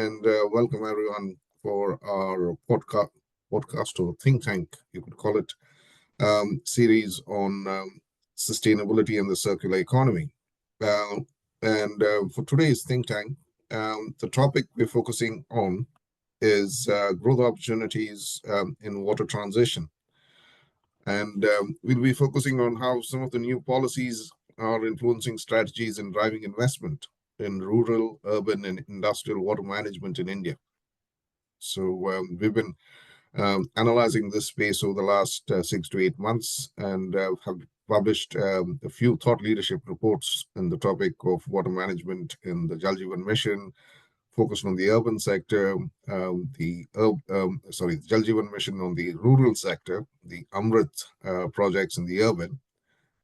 and welcome everyone for our podcast or think tank, you could call it, series on sustainability and the circular economy. And for today's think tank, the topic we're focusing on is growth opportunities in water transition. And we'll be focusing on how some of the new policies are influencing strategies and driving investment in rural, urban, and industrial water management in India. So we've been analyzing this space over the last 6 to 8 months and have published a few thought leadership reports in the topic of water management in the Jal Jeevan Mission, focused on the urban sector, the Jal Jeevan Mission on the rural sector, the Amrit projects in the urban,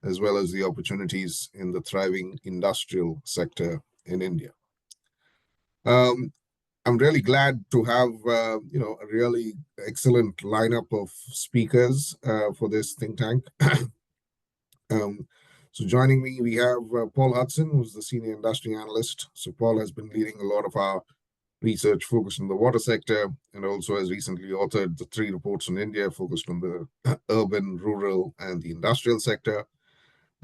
as well as the opportunities in the thriving industrial sector in India. I'm really glad to have a really excellent lineup of speakers for this think tank. So joining me, we have Paul Hudson, who's the Senior Industry Analyst. So Paul has been leading a lot of our research focused on the water sector and also has recently authored the 3 reports on India focused on the urban, rural, and the industrial sector.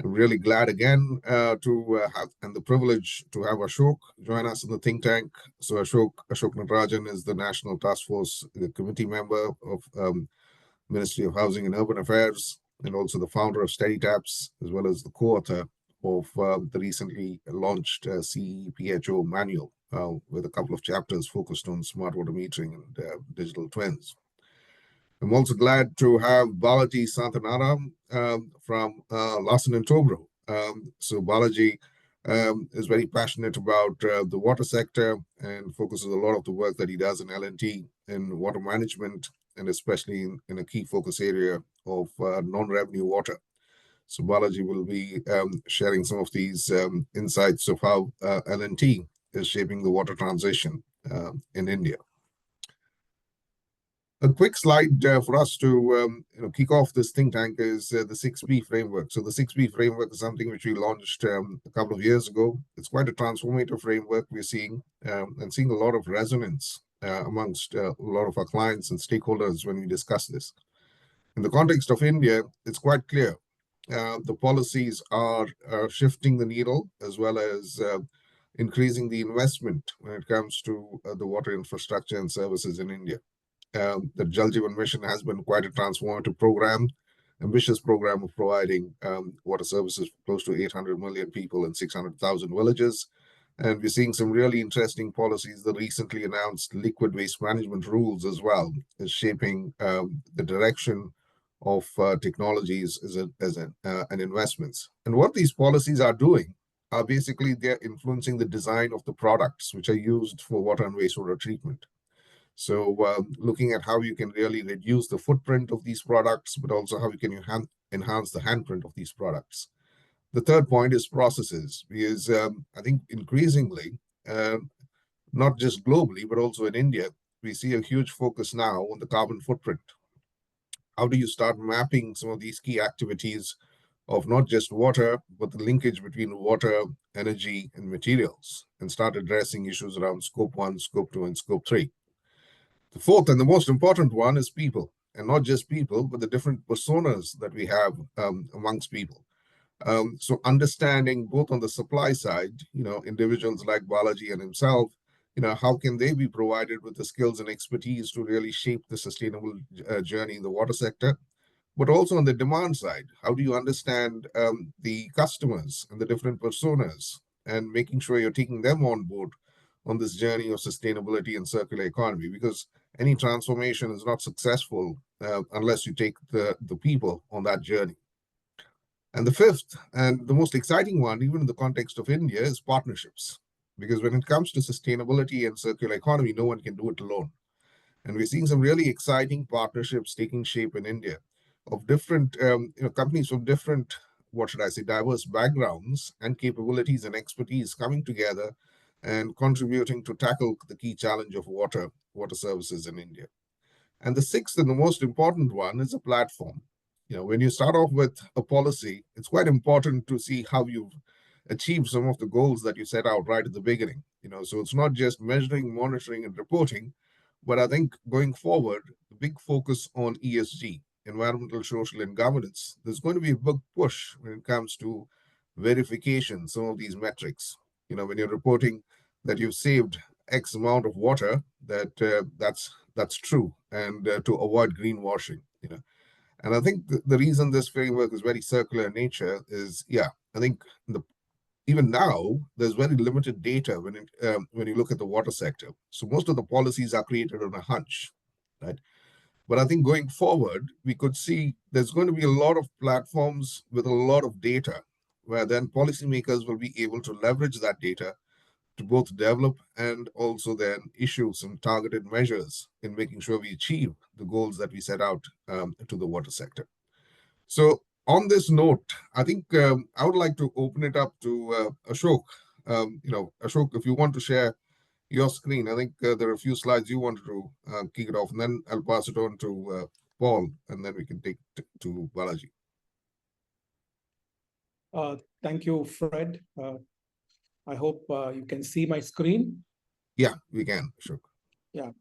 I'm really glad again to have and the privilege to have Ashok join us in the think tank. So Ashok Natrajan is the National Task Force Committee member of Ministry of Housing and Urban Affairs, and also the founder of Steady Taps, as well as the co-author of the recently launched CEPHO manual with a couple of chapters focused on smart water metering and digital twins. I'm also glad to have Balaji Santanaram from Larsen and Toubro. So Balaji is very passionate about the water sector and focuses a lot of the work that he does in L&T in water management, and especially in a key focus area of non-revenue water. So Balaji will be sharing some of these insights of how L&T is shaping the water transition in India. A quick slide for us to kick off this think tank is the 6P framework. So the 6P framework is something which we launched a couple of years ago. It's quite a transformative framework we're seeing and seeing a lot of resonance amongst a lot of our clients and stakeholders when we discuss this. In the context of India, it's quite clear. The policies are shifting the needle as well as increasing the investment when it comes to the water infrastructure and services in India. The Jal Jeevan Mission has been quite a transformative program, ambitious program of providing water services for close to 800 million people in 600,000 villages. And we're seeing some really interesting policies. The recently announced liquid waste management rules as well is shaping the direction of technologies and investments. And what these policies are doing are basically they're influencing the design of the products which are used for water and wastewater treatment. So looking at how you can really reduce the footprint of these products, but also how you can enhance the handprint of these products. The third point is processes, because I think increasingly, not just globally, but also in India, we see a huge focus now on the carbon footprint. How do you start mapping some of these key activities of not just water, but the linkage between water, energy, and materials, and start addressing issues around Scope 1, Scope 2, and Scope 3. The fourth and the most important one is people, and not just people, but the different personas that we have amongst people. So understanding both on the supply side, individuals like Balaji and himself, how can they be provided with the skills and expertise to really shape the sustainable journey in the water sector? But also on the demand side, how do you understand the customers and the different personas and making sure you're taking them on board on this journey of sustainability and circular economy? Because any transformation is not successful unless you take the people on that journey. And the fifth and the most exciting one, even in the context of India, is partnerships. Because when it comes to sustainability and circular economy, no one can do it alone. And we're seeing some really exciting partnerships taking shape in India of different companies from different, diverse backgrounds and capabilities and expertise coming together and contributing to tackle the key challenge of water services in India. And the sixth and the most important one is a platform. When you start off with a policy, it's quite important to see how you've achieve some of the goals that you set out right at the beginning. So it's not just measuring, monitoring, and reporting, but I think going forward, the big focus on ESG, environmental, social, and governance, there's going to be a big push when it comes to verification, some of these metrics. When you're reporting that you've saved X amount of water, that's true, and to avoid greenwashing. And I think the reason this framework is very circular in nature is, yeah, I think even now there's very limited data when you look at the water sector. So most of the policies are created on a hunch, right? But I think going forward, we could see there's going to be a lot of platforms with a lot of data, where then policymakers will be able to leverage that data to both develop and also then issue some targeted measures in making sure we achieve the goals that we set out to the water sector. So on this note, I think I would like to open it up to Ashok. Ashok, if you want to share your screen, I think there are a few slides you wanted to kick it off, and then I'll pass it on to Paul, and then we can take to Balaji. Thank you, Fred. I hope you can see my screen. Yeah, we can, Ashok. Yeah.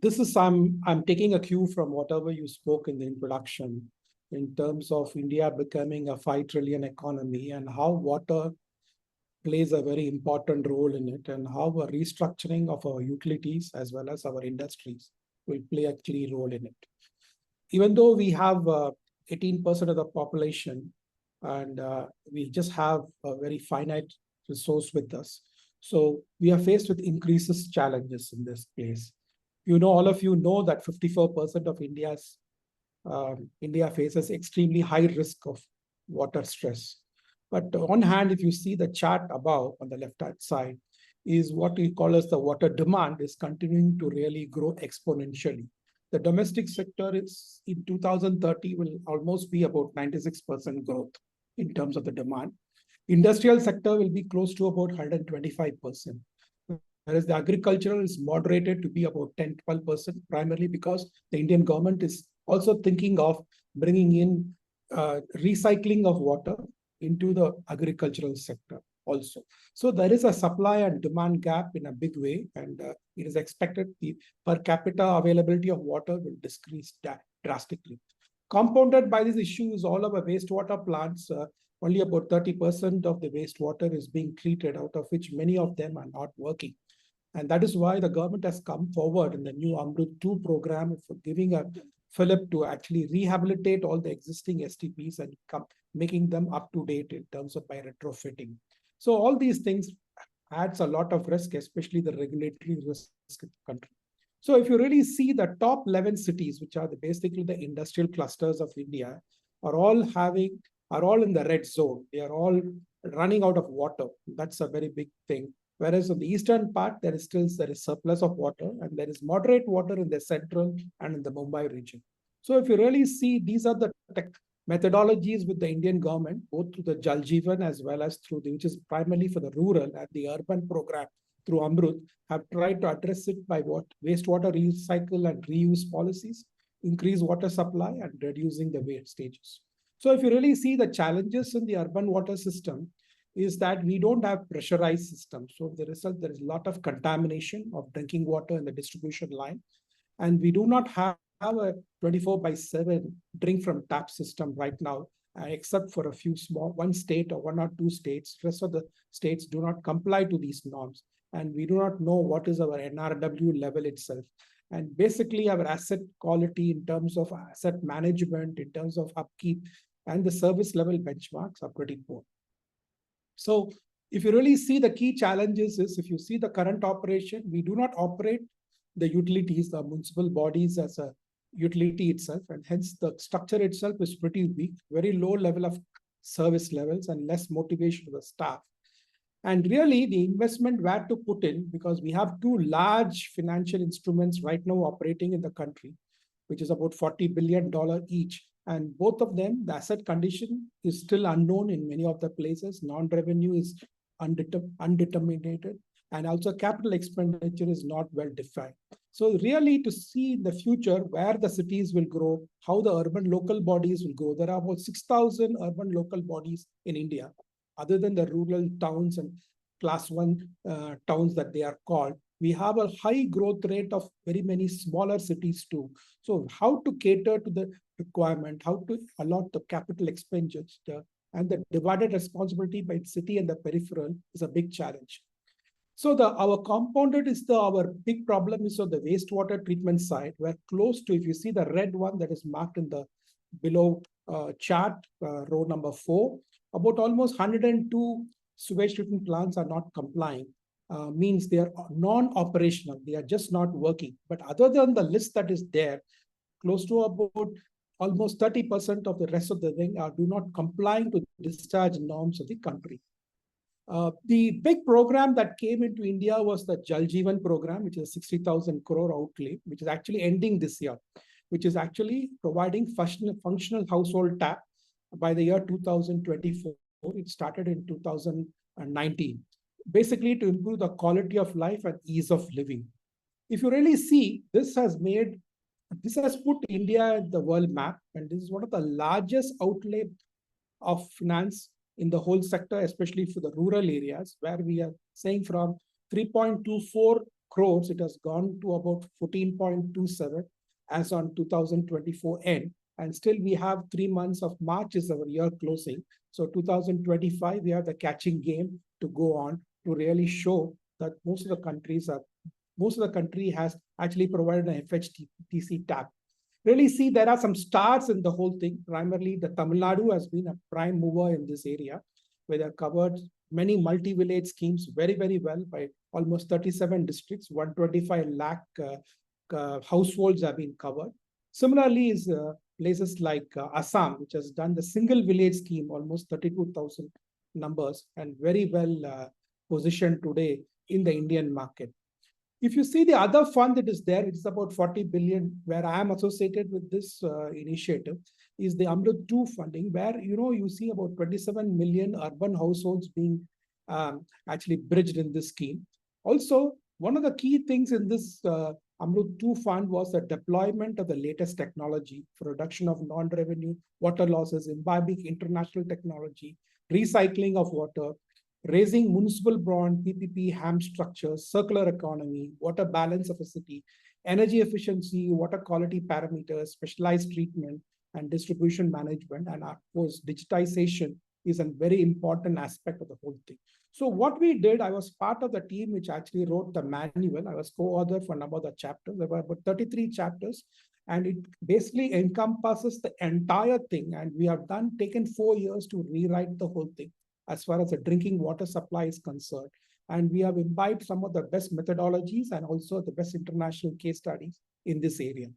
This is I'm taking a cue from whatever you spoke in the introduction in terms of India becoming a 5 trillion economy and how water plays a very important role in it, and how a restructuring of our utilities as well as our industries will play a key role in it. Even though we have 18% of the population and we just have a very finite resource with us, so we are faced with increases challenges in this place. All of you know that 54% of India faces extremely high risk of water stress. But on hand, if you see the chart above on the left-hand side, is what we call as the water demand is continuing to really grow exponentially. The domestic sector is in 2030 will almost be about 96% growth in terms of the demand. Industrial sector will be close to about 125%. Whereas the agricultural is moderated to be about 10-12%, primarily because the Indian government is also thinking of bringing in recycling of water into the agricultural sector also. So there is a supply and demand gap in a big way, and it is expected the per capita availability of water will decrease drastically. Compounded by this issue is all of our wastewater plants. Only about 30% of the wastewater is being treated, out of which many of them are not working. And that is why the government has come forward in the new Amrut 2 program for giving a fillip to actually rehabilitate all the existing STPs and making them up to date in terms of by retrofitting. So all these things adds a lot of risk, especially the regulatory risk in the country. So if you really see the top 11 cities, which are basically the industrial clusters of India, are all in the red zone. They are all running out of water. That's a very big thing. Whereas on the eastern part, there is surplus of water, and there is moderate water in the central and in the Mumbai region. So if you really see, these are the methodologies with the Indian government, both through the Jal Jeevan as well as through which is primarily for the rural and the urban program through Amrut, have tried to address it by wastewater recycle and reuse policies, increase water supply, and reducing the wastages. So if you really see the challenges in the urban water system, is that we don't have pressurized systems. So the result, there is a lot of contamination of drinking water in the distribution line. And we do not have a 24/7 drink from tap system right now, except for a few one state or one or two states. The rest of the states do not comply to these norms. And we do not know what is our NRW level itself. And basically our asset quality in terms of asset management, in terms of upkeep, and the service level benchmarks are pretty poor. So if you really see the key challenges is, if you see the current operation, we do not operate the utilities, the municipal bodies as a utility itself, and hence the structure itself is pretty weak, very low level of service levels and less motivation of the staff. And really the investment where to put in, because we have two large financial instruments right now operating in the country, which is about $40 billion each. And both of them, the asset condition is still unknown in many of the places. Non-revenue is undetermined, and also capital expenditure is not well defined. So really to see in the future where the cities will grow, how the urban local bodies will grow. There are about 6,000 urban local bodies in India, other than the rural towns and class one towns that they are called. We have a high growth rate of very many smaller cities too. So how to cater to the requirement, how to allot the capital expenditure and the divided responsibility by city and the peripheral is a big challenge. So our compounded is our big problem is on the wastewater treatment side. We're close to, if you see the red one that is marked in the below chart, row number 4, about almost 102 sewage treatment plants are not complying. Means they are non-operational. They are just not working. But other than the list that is there, close to about almost 30% of the rest of the thing do not complying to discharge norms of the country. The big program that came into India was the Jal Jeevan program, which is a 60,000 crore outlay, which is actually ending this year, which is actually providing functional household tap by the year 2024. It started in 2019, basically to improve the quality of life and ease of living. If you really see, this has put India in the world map, and this is one of the largest outlay of finance in the whole sector, especially for the rural areas, where we are saying from 3.24 crores, it has gone to about 14.27 as on 2024 end. And still we have 3 months of March is our year closing. So 2025, we have the catching game to go on to really show that most of the country has actually provided an FHTC tap. Really see there are some stars in the whole thing. Primarily, the Tamil Nadu has been a prime mover in this area, where they have covered many multi-village schemes very, very well by almost 37 districts, 125 lakh households have been covered. Similarly, is places like Assam, which has done the single village scheme, almost 32,000 numbers, and very well positioned today in the Indian market. If you see the other fund that is there, it's about 40 billion, where I am associated with this initiative, is the Amrut 2 funding, where you see about 27 million urban households being actually bridged in this scheme. Also, one of the key things in this Amrut 2 fund was the deployment of the latest technology for reduction of non-revenue water losses, imbibing international technology, recycling of water, raising municipal bond, PPP, HAM structures, circular economy, water balance of a city, energy efficiency, water quality parameters, specialized treatment, and distribution management. And of course, digitization is a very important aspect of the whole thing. So what we did, I was part of the team which actually wrote the manual. I was co-author for a number of the chapters. There were about 33 chapters, and it basically encompasses the entire thing. And we have taken 4 years to rewrite the whole thing as far as the drinking water supply is concerned. And we have imbibed some of the best methodologies and also the best international case studies in this area.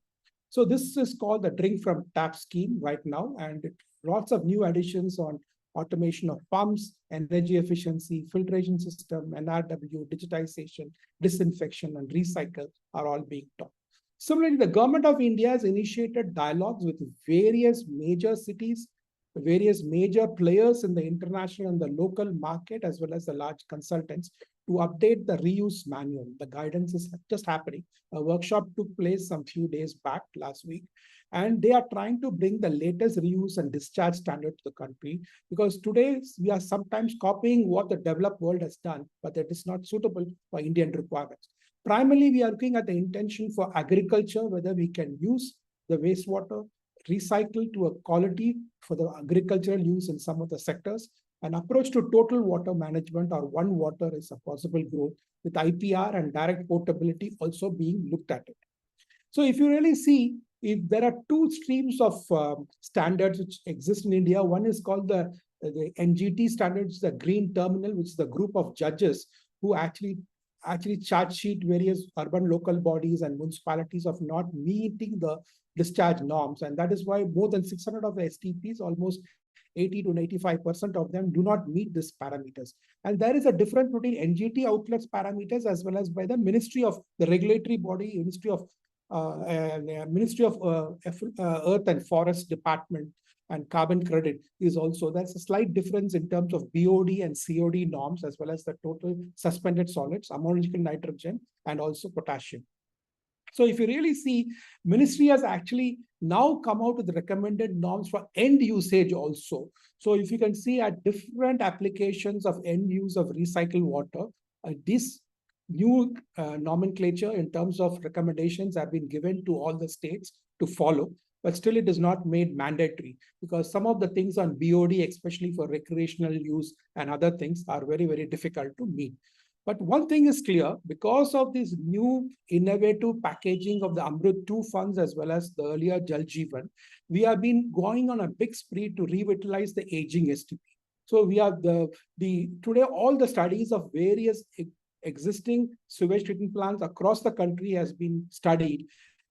So this is called the Drink from Tap scheme right now, and lots of new additions on automation of pumps, energy efficiency, filtration system, NRW, digitization, disinfection, and recycle are all being taught. Similarly, the government of India has initiated dialogues with various major cities, various major players in the international and the local market, as well as the large consultants, to update the reuse manual. The guidance is just happening. A workshop took place some few days back last week, and they are trying to bring the latest reuse and discharge standard to the country, because today we are sometimes copying what the developed world has done, but that is not suitable for Indian requirements. Primarily, we are looking at the intention for agriculture, whether we can use the wastewater recycle to a quality for the agricultural use in some of the sectors. An approach to total water management or one water is a possible growth, with IPR and direct portability also being looked at it. So if you really see, if there are two streams of standards which exist in India, one is called the NGT standards, the Green Terminal, which is the group of judges who actually charge sheet various urban local bodies and municipalities of not meeting the discharge norms. And that is why more than 600 of the STPs, almost 80 to 95% of them do not meet these parameters. And there is a difference between NGT outlets parameters as well as by the Ministry of the regulatory body, Ministry of Earth and Forest Department and carbon credit is also, that's a slight difference in terms of BOD and COD norms, as well as the total suspended solids, ammonium nitrogen, and also potassium. So if you really see, ministry has actually now come out with recommended norms for end usage also. So if you can see at different applications of end use of recycled water, this new nomenclature in terms of recommendations have been given to all the states to follow, but still it is not made mandatory because some of the things on BOD, especially for recreational use and other things, are very, very difficult to meet. But one thing is clear, because of this new innovative packaging of the Amrut 2 funds as well as the earlier Jal Jeevan, we have been going on a big spree to revitalize the aging STP. So we have today all the studies of various existing sewage treatment plants across the country has been studied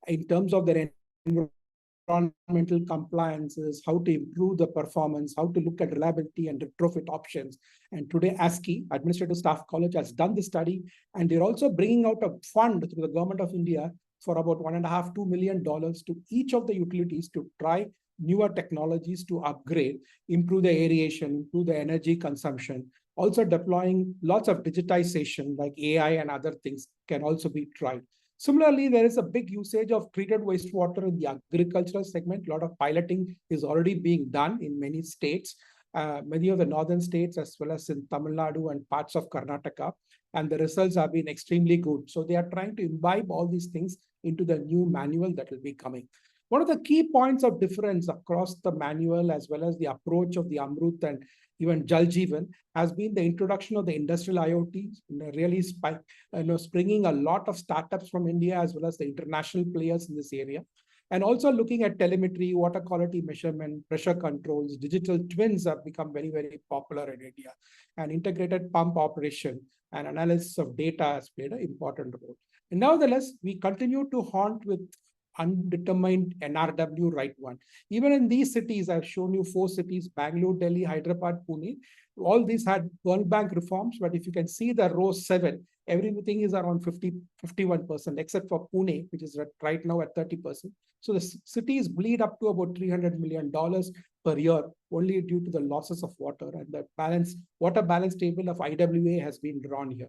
in terms of their environmental compliances, how to improve the performance, how to look at reliability and retrofit options. And today, ASCI, Administrative Staff College, has done the study, and they're also bringing out a fund through the government of India for about $1.5–2 million to each of the utilities to try newer technologies to upgrade, improve the aeration, improve the energy consumption. Also deploying lots of digitization like AI and other things can also be tried. Similarly, there is a big usage of treated wastewater in the agricultural segment. A lot of piloting is already being done in many states, many of the northern states, as well as in Tamil Nadu and parts of Karnataka. And the results have been extremely good. So they are trying to imbibe all these things into the new manual that will be coming. One of the key points of difference across the manual as well as the approach of the Amrut and even Jal Jeevan has been the introduction of the industrial IoT, really springing a lot of startups from India as well as the international players in this area. And also looking at telemetry, water quality measurement, pressure controls, digital twins have become very, very popular in India. And integrated pump operation and analysis of data has played an important role. And nevertheless, we continue to haunt with undetermined NRW right one. Even in these cities, I've shown you 4 cities, Bangalore, Delhi, Hyderabad, Pune. All these had World Bank reforms, but if you can see the row 7, everything is around 51%, except for Pune, which is right now at 30%. So the cities bleed up to about $300 million per year, only due to the losses of water, and the water balance table of IWA has been drawn here.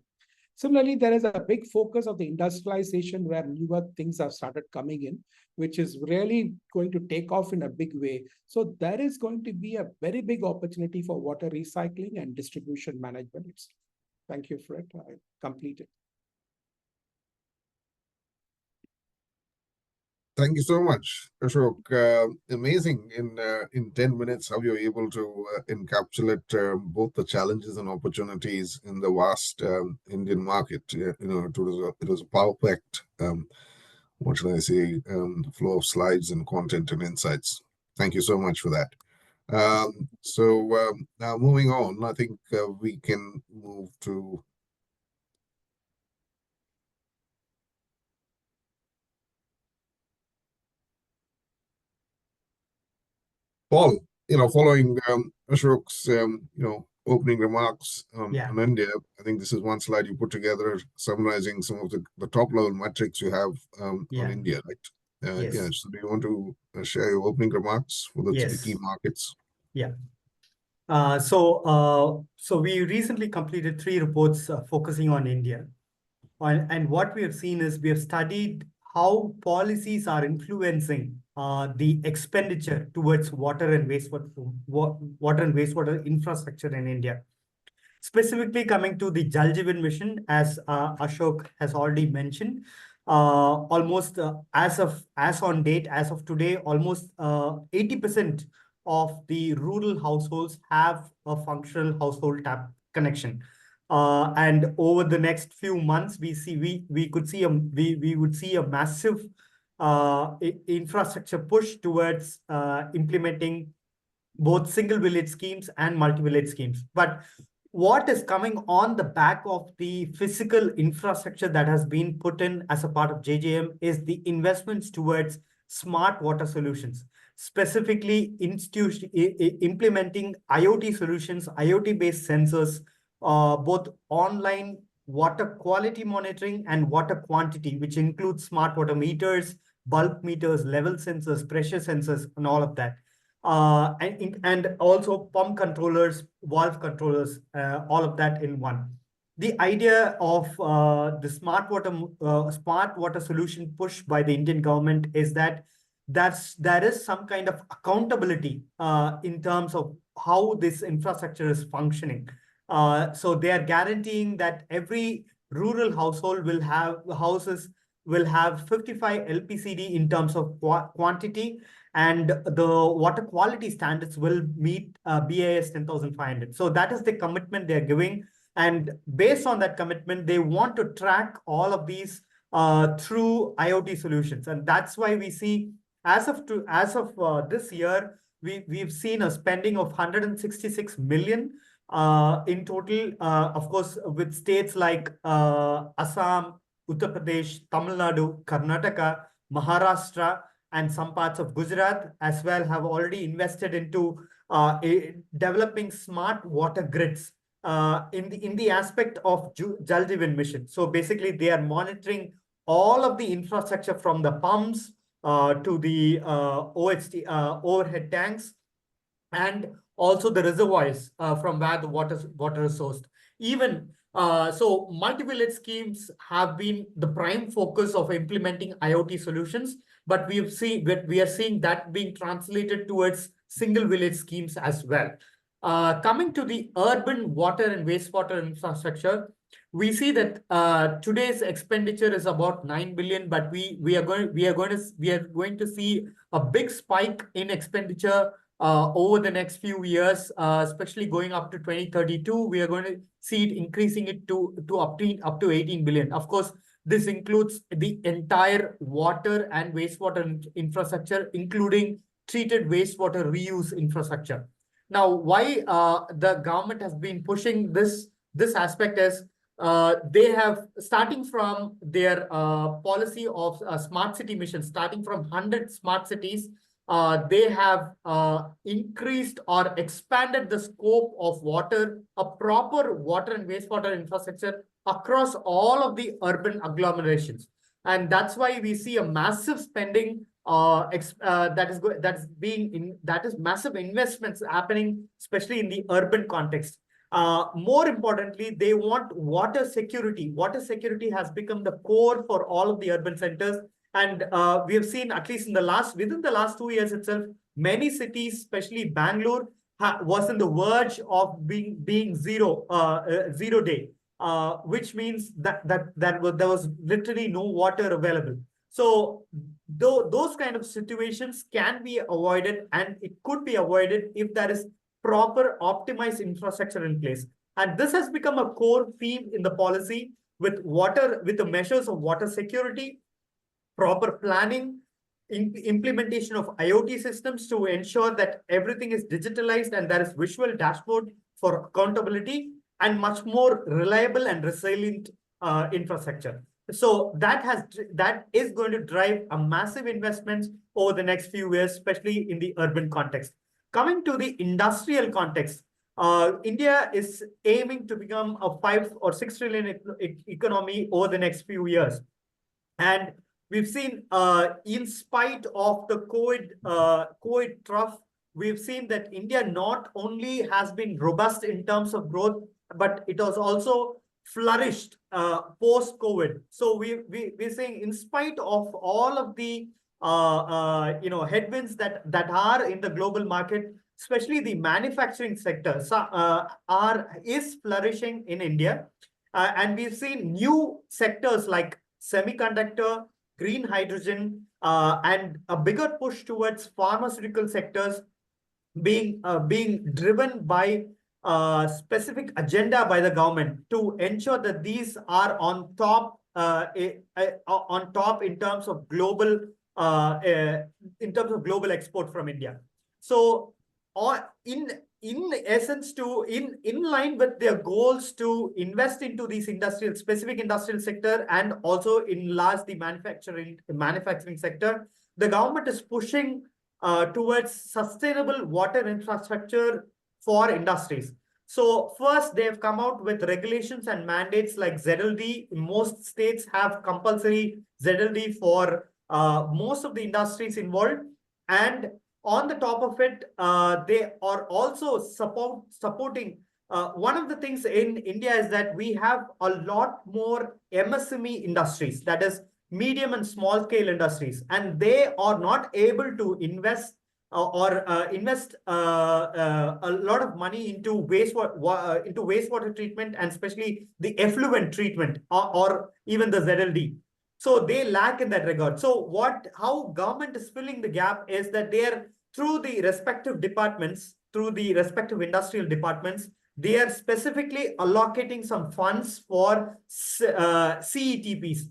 Similarly, there is a big focus of the industrialization where newer things have started coming in, which is really going to take off in a big way. So there is going to be a very big opportunity for water recycling and distribution management. Thank you, Fred. I completed. Thank you so much, Ashok. Amazing in 10 minutes how you're able to encapsulate both the challenges and opportunities in the vast Indian market. It was a power-packed, what should I say, flow of slides and content and insights. Thank you so much for that. Now moving on, I think we can move to Paul. Following Ashok's opening remarks on India, I think this is one slide you put together summarizing some of the top level metrics you have on India, right? Yes. So do you want to share your opening remarks for the 3 key markets? Yeah. So we recently completed 3 reports focusing on India. And what we have seen is we have studied how policies are influencing the expenditure towards water and wastewater infrastructure in India. Specifically coming to the Jal Jeevan mission, as Ashok has already mentioned, almost as on today, almost 80% of the rural households have a functional household tap connection. And over the next few months, we would see a massive infrastructure push towards implementing both single village schemes and multi-village schemes. But what is coming on the back of the physical infrastructure that has been put in as a part of JJM is the investments towards smart water solutions, specifically implementing IoT solutions, IoT-based sensors, both online water quality monitoring and water quantity, which includes smart water meters, bulk meters, level sensors, pressure sensors, and all of that. And also pump controllers, valve controllers, all of that in one. the idea of the smart water solution push by the Indian government is that there is some kind of accountability in terms of how this infrastructure is functioning. So they are guaranteeing that every rural household will have 55 LPCD in terms of quantity, and the water quality standards will meet BIS 10,500. So that is the commitment they're giving. And based on that commitment, they want to track all of these through IoT solutions. And that's why we see, as of this year, we've seen a spending of 166 million in total, of course, with states like Assam, Uttar Pradesh, Tamil Nadu, Karnataka, Maharashtra, and some parts of Gujarat as well have already invested into developing smart water grids in the aspect of Jal Jeevan mission. So basically, they are monitoring all of the infrastructure from the pumps to the overhead tanks, and also the reservoirs from where the water is sourced. Even so, multi-village schemes have been the prime focus of implementing IoT solutions, but we are seeing that being translated towards single village schemes as well. Coming to the urban water and wastewater infrastructure, we see that today's expenditure is about 9 billion, but we are going to see a big spike in expenditure over the next few years, especially going up to 2032. We are going to see it increasing it to up to 18 billion. Of course, this includes the entire water and wastewater infrastructure, including treated wastewater reuse infrastructure. Now, why the government has been pushing this aspect is they have, starting from their policy of smart city mission, starting from 100 smart cities, they have increased or expanded the scope of a proper water and wastewater infrastructure across all of the urban agglomerations. And that's why we see a massive spending that is massive investments happening, especially in the urban context. More importantly, they want water security. Water security has become the core for all of the urban centers. And we have seen, at least within the last 2 years itself, many cities, especially Bangalore, was on the verge of being zero day, which means that there was literally no water available. So those kind of situations can be avoided, and it could be avoided if there is proper optimized infrastructure in place. And this has become a core theme in the policy with the measures of water security, proper planning, implementation of IoT systems to ensure that everything is digitalized and there is visual dashboard for accountability, and much more reliable and resilient infrastructure. So that is going to drive a massive investments over the next few years, especially in the urban context. Coming to the industrial context, India is aiming to become a 5 or 6 trillion economy over the next few years. And we've seen, in spite of the COVID trough, we've seen that India not only has been robust in terms of growth, but it has also flourished post-COVID. So we're saying, in spite of all of the headwinds that are in the global market, especially the manufacturing sector is flourishing in India. And we've seen new sectors like semiconductor, green hydrogen, and a bigger push towards pharmaceutical sectors being driven by specific agenda by the government to ensure that these are on top in terms of global export from India. So in essence, in line with their goals to invest into these specific industrial sector, and also enlarge the manufacturing sector, the government is pushing towards sustainable water infrastructure for industries. So first, they have come out with regulations and mandates like ZLD. Most states have compulsory ZLD for most of the industries involved. And on the top of it, they are also supporting one of the things in India is that we have a lot more MSME industries, that is medium and small scale industries, and they are not able to invest or invest a lot of money into wastewater treatment, and especially the effluent treatment, or even the ZLD. So they lack in that regard. So how government is filling the gap is that they're through the respective departments, through the respective industrial departments, they are specifically allocating some funds for CETPs,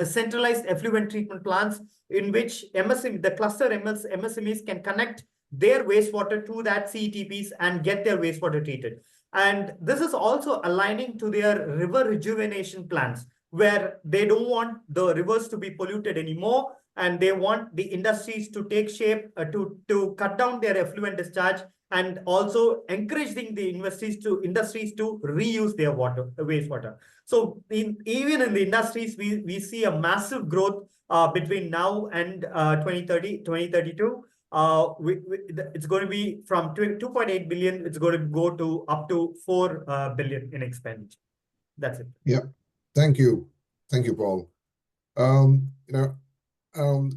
centralized effluent treatment plants, in which the cluster MSMEs can connect their wastewater to that CETPs and get their wastewater treated. And this is also aligning to their river rejuvenation plans, where they don't want the rivers to be polluted anymore, and they want the industries to take shape, to cut down their effluent discharge, and also encouraging the industries to reuse their wastewater. So even in the industries, we see a massive growth between now and 2032. It's going to be from 2.8 billion, it's going to go to up to 4 billion in expenditure. That's it. Yeah, thank you. Thank you, Paul.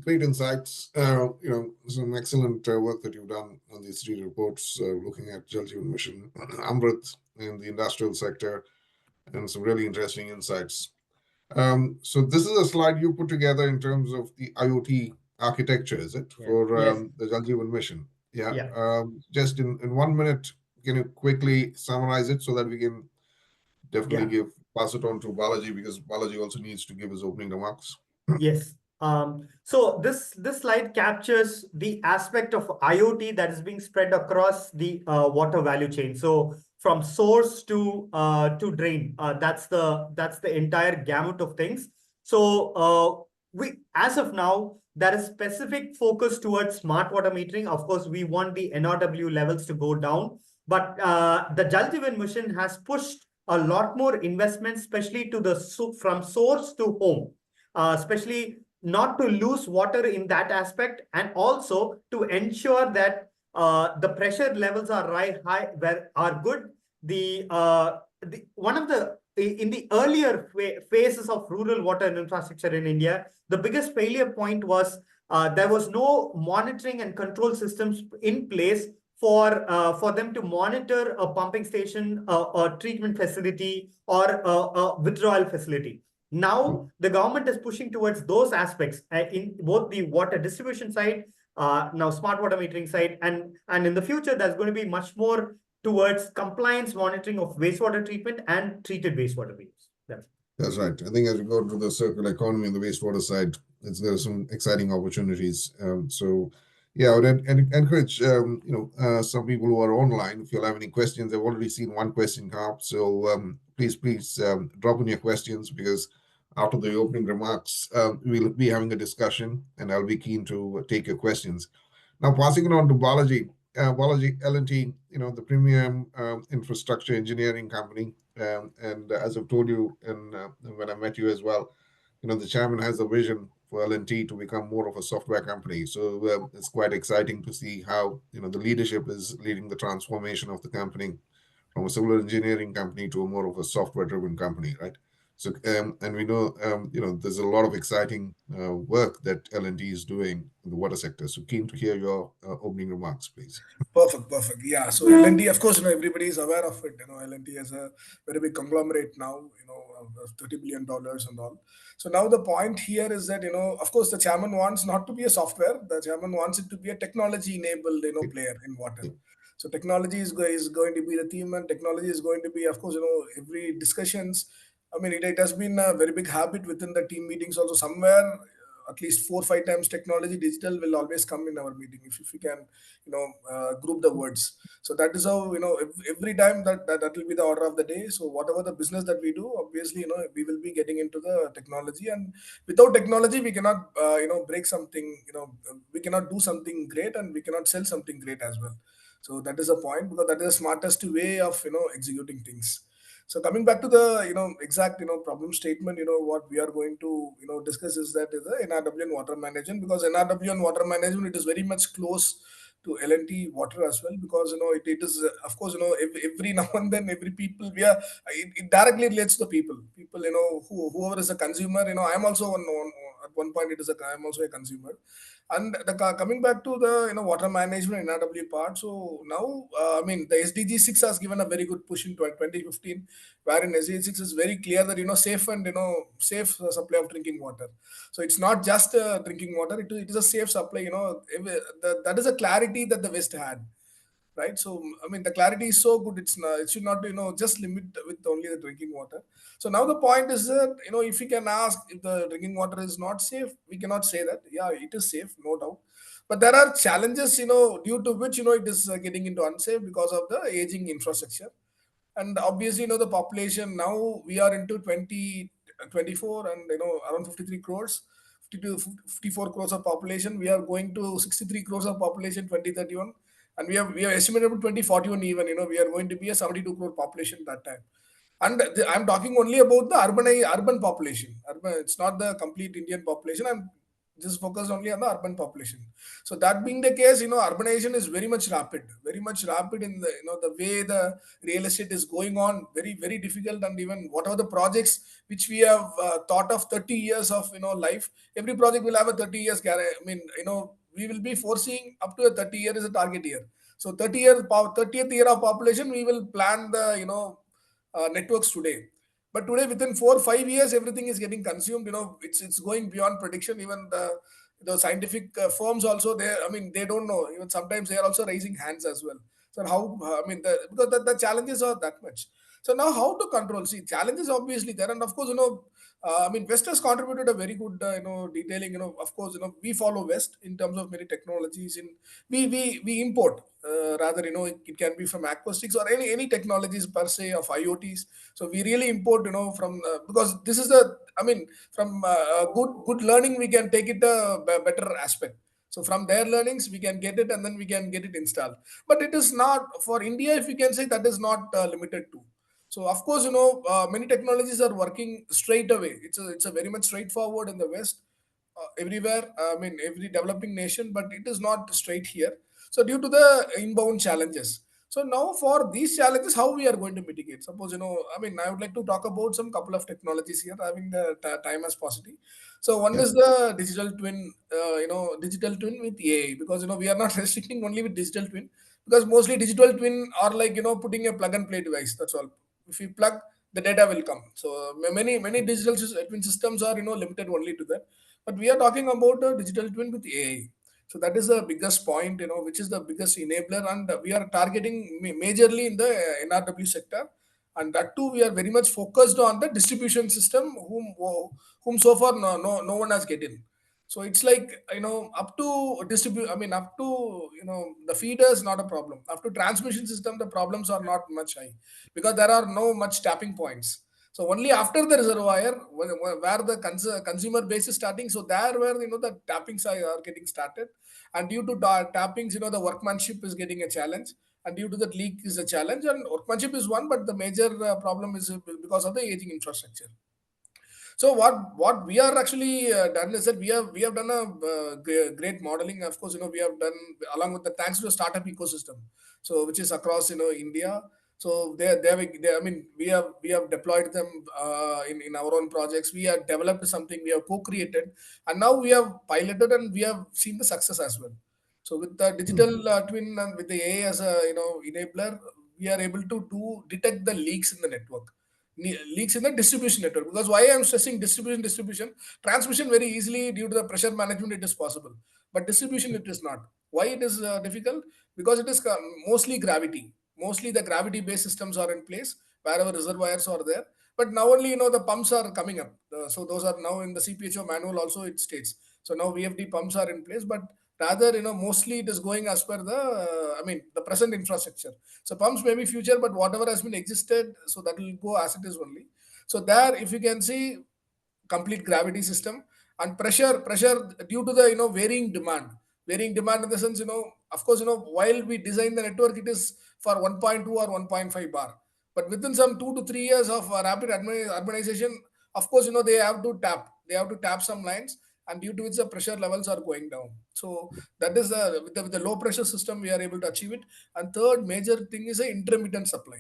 Great insights. Some excellent work that you've done on these three reports, looking at Jal Jeevan Mission, Amrit in the industrial sector, and some really interesting insights. So this is a slide you put together in terms of the IoT architecture, is it, for the Jal Jeevan Mission? Yeah. Just in 1 minute, can you quickly summarize it so that we can definitely pass it on to Balaji, because Balaji also needs to give his opening remarks. Yes. So this slide captures the aspect of IoT that is being spread across the water value chain. So from source to drain, that's the entire gamut of things. So we, as of now, there is specific focus towards smart water metering. Of course, we want the NRW levels to go down, but the Jal Jeevan Mission has pushed a lot more investment, especially to from source to home, especially not to lose water in that aspect, and also to ensure that the pressure levels are are good. In the earlier phases of rural water and infrastructure in India, the biggest failure point was there was no monitoring and control systems in place for them to monitor a pumping station, a treatment facility, or a withdrawal facility. Now, the government is pushing towards those aspects in both the water distribution side, now smart water metering side, and in the future, there's going to be much more towards compliance monitoring of wastewater treatment and treated wastewater use. That's right. I think as we go to the circular economy on the wastewater side, there are some exciting opportunities. Yeah, I would encourage some people who are online, if you'll have any questions. I've already seen one question come up, so please drop in your questions, because after the opening remarks, we'll be having a discussion, and I'll be keen to take your questions. Now, passing it on to Balaji. Balaji, L&T, the premium infrastructure engineering company, and as I've told you, and when I met you as well, the chairman has a vision for L&T to become more of a software company. So it's quite exciting to see how the leadership is leading the transformation of the company from a civil engineering company to a more of a software-driven company, right? So and we know there's a lot of exciting work that L&T is doing in the water sector. So keen to hear your opening remarks, please. Perfect. Yeah. So L&T, of course, everybody is aware of it. L&T has a very big conglomerate now, of $30 billion and all. So now the point here is that, of course, the chairman wants not to be a software. The chairman wants it to be a technology-enabled, player in water. So technology is going to be the theme, and technology is going to be, of course, every discussions. I mean, it has been a very big habit within the team meetings also. Somewhere, at least 4 or 5 times, technology, digital will always come in our meeting if we can, group the words. So that is how, every time that will be the order of the day. So whatever the business that we do, obviously, we will be getting into the technology, and without technology, we cannot, break something, we cannot do something great, and we cannot sell something great as well. So that is a point, because that is the smartest way of, executing things. So coming back to the exact problem statement, what we are going to discuss is that is the NRW and water management, because NRW and water management, it is very much close to L&T water as well, because it is of course every now and then every people we are, it directly relates to the people whoever is a consumer. I'm also at one point I'm also a consumer. And coming back to the water management NRW part, so now I mean the SDG 6 has given a very good push in 2015, wherein SDG 6 is very clear that safe and safe supply of drinking water. So it's not just drinking water; it is a safe supply. That is a clarity that the West had, right? So I mean the clarity is so good, it should not just limit with only the drinking water. So now the point is that if we can ask if the drinking water is not safe, we cannot say that yeah, it is safe, no doubt. But there are challenges due to which it is getting into unsafe because of the aging infrastructure. And obviously the population now, we are into 2024, and around 53 crores, 52 54 crores of population. We are going to 63 crores of population 2031, and we have estimated about 2041, even we are going to be a 72 crore population that time. And I'm talking only about the urban population. Urban, it's not the complete Indian population. I'm just focused only on the urban population. So that being the case, urbanization is very much rapid in the the way the real estate is going on, very very difficult. And even whatever the projects which we have thought of 30 years of life, every project will have a 30 years I mean we will be foreseeing up to a 30 year is a target year. So 30th year of population, we will plan the networks today. But today, within 4 or 5 years, everything is getting consumed. It's going beyond prediction. Even the scientific firms also, they don't know. Even sometimes they are also raising hands as well. So how because the challenges are that much. So now how to control? See, challenges obviously there, and of course West has contributed a very good detailing. Of course we follow West in terms of many technologies. In we import rather it can be from acoustics or any technologies per se of IoTs. So we really import from because this is the from good learning we can take it a better aspect. So from their learnings we can get it, and then we can get it installed. But it is not for India, if you can say, that is not limited to. So of course many technologies are working straight away. It's a very much straightforward in the West, everywhere. I mean every developing nation, but it is not straight here. So due to the inbound challenges. So now for these challenges, how we are going to mitigate? Suppose I would like to talk about some couple of technologies here, having the time as possible. So one Yeah. is the digital twin, digital twin with AI, because we are not restricting only with digital twin, because mostly digital twin are like putting a plug and play device. That's all. If you plug, the data will come. So many digital twin systems are limited only to that. But we are talking about a digital twin with AI. So that is the biggest point, which is the biggest enabler, and we are targeting majorly in the NRW sector, and that too we are very much focused on the distribution system, whom so far no one has get in. So it's like up to distribute. I mean up to the feeders, not a problem. Up to transmission system, the problems are not much high, because there are no much tapping points. So only after the reservoir, where the consumer base is starting, so there where the tappings are getting started, and due to tappings, the workmanship is getting a challenge, and due to that leak is a challenge, and workmanship is one, but the major problem is because of the aging infrastructure. So what we are actually done is that we have done a great modeling. Of course, we have done along with the, thanks to the startup ecosystem, so which is across India. So we have deployed them in our own projects. We have developed something. We have co-created, and now we have piloted, and we have seen the success as well. So with the digital twin and with the AI as a enabler, we are able to detect the leaks in the network, leaks in the distribution network. Because why I'm stressing distribution, transmission very easily due to the pressure management it is possible, but distribution it is not. Why it is difficult? Because it is mostly gravity. Mostly the gravity based systems are in place wherever reservoirs are there. But now only the pumps are coming up. So those are now in the CPHO manual also it states. So now VFD pumps are in place, but rather mostly it is going as per the the present infrastructure. So pumps may be future, but whatever has been existed, so that will go as it is only. So there, if you can see, complete gravity system, and pressure due to the varying demand in the sense, of course while we design the network, it is for 1.2 or 1.5 bar. But within some 2 to 3 years of rapid urbanization, of course, they have to tap some lines, and due to which the pressure levels are going down. So that is with the low pressure system we are able to achieve it. And third major thing is a intermittent supply.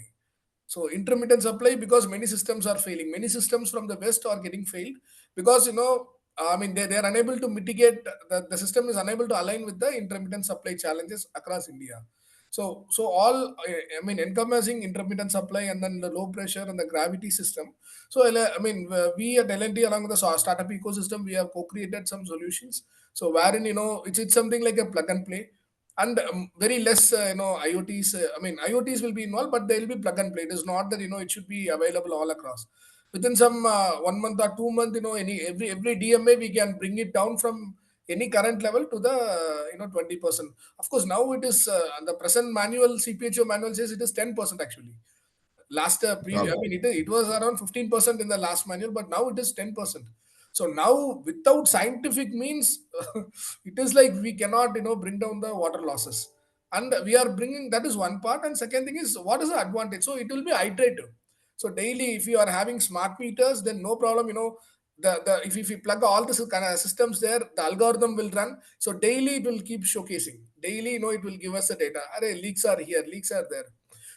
So intermittent supply, because many systems are failing. Many systems from the west are getting failed because I mean they are unable to mitigate, the system is unable to align with the intermittent supply challenges across India. So all I mean encompassing intermittent supply and then the low pressure and the gravity system. So I mean we at L&T along with the startup ecosystem, we have co-created some solutions. So wherein it's something like a plug and play, and very less IoTs. I mean IoTs will be involved, but they will be plug and play. It is not that it should be available all across. Within some 1 month or 2 month, any every DMA we can bring it down from any current level to the 20%. Of course, now it is the present manual CPHO manual says it is 10% actually. Last I Okay. mean it was around 15% in the last manual, but now it is 10%. So now without scientific means, it is like we cannot bring down the water losses, and we are bringing, that is one part. And second thing is, what is the advantage? So it will be iterative. So daily, if you are having smart meters, then no problem. The if you plug all the kind of systems there, the algorithm will run. So daily it will keep showcasing. Daily, it will give us the data. Array, leaks are here, leaks are there.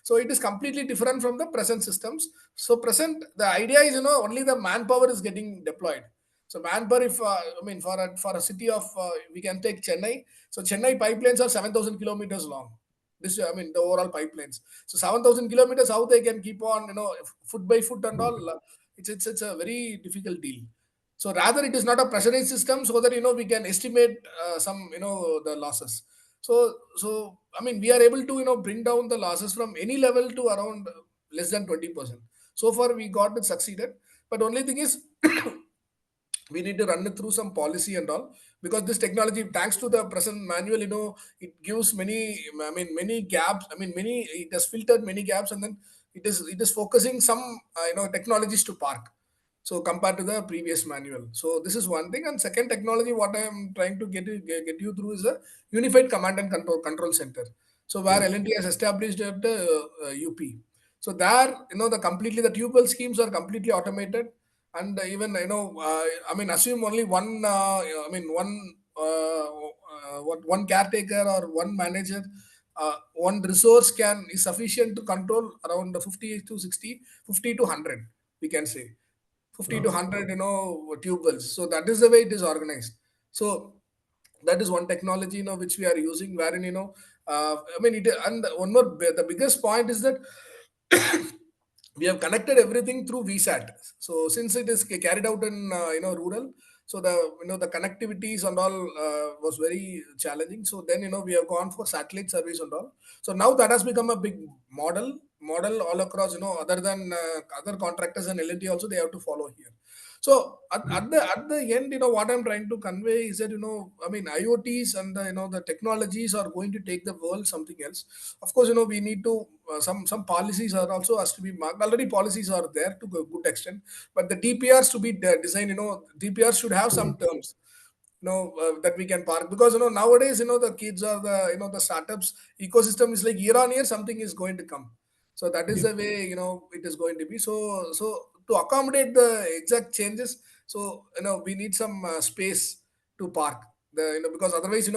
So it is completely different from the present systems. So present, the idea is only the manpower is getting deployed. So manpower, if I mean for a city of we can take Chennai. So Chennai pipelines are 7,000 kilometers long. This, I mean, the overall pipelines. So 7,000 kilometers, how they can keep on foot by foot and all. It's a very difficult deal. So rather it is not a pressurized system, so that we can estimate some the losses. So I mean we are able to bring down the losses from any level to around less than 20%. So far we got it succeeded, but only thing is we need to run it through some policy and all, because this technology, thanks to the present manual, it gives many, I mean many gaps. I mean many, it has filtered many gaps, and then it is focusing some technologies to park, so compared to the previous manual. So this is one thing. And second technology what I am trying to get you through is a unified command and control center. So where Yes. L&T has established at UP. So there, the tubewell schemes are completely automated. And even I mean assume only one I mean one caretaker or one manager, one resource is sufficient to control around the 50 to 60, 50 to 100, we can say 50 to Oh, 100 tube wells. So that is the way it is organized. So that is one technology which we are using, wherein I mean it. And one more, the biggest point is that we have connected everything through VSAT. So since it is carried out in rural, so the connectivities and all was very challenging. So then we have gone for satellite service and all. So now that has become a big model all across. Other than other contractors and L&T also, they have to follow here. So at the end, what I'm trying to convey is that I mean IoTs and the technologies are going to take the world something else. Of course, we need to some policies are also has to be marked. Already policies are there to a good extent, but the DPRs to be designed. DPRs should have some terms. That we can park, because nowadays the kids or the startups ecosystem is like year on year something is going to come. So that is yeah. the way it is going to be. So to accommodate the exact changes, so we need some space to park the because otherwise I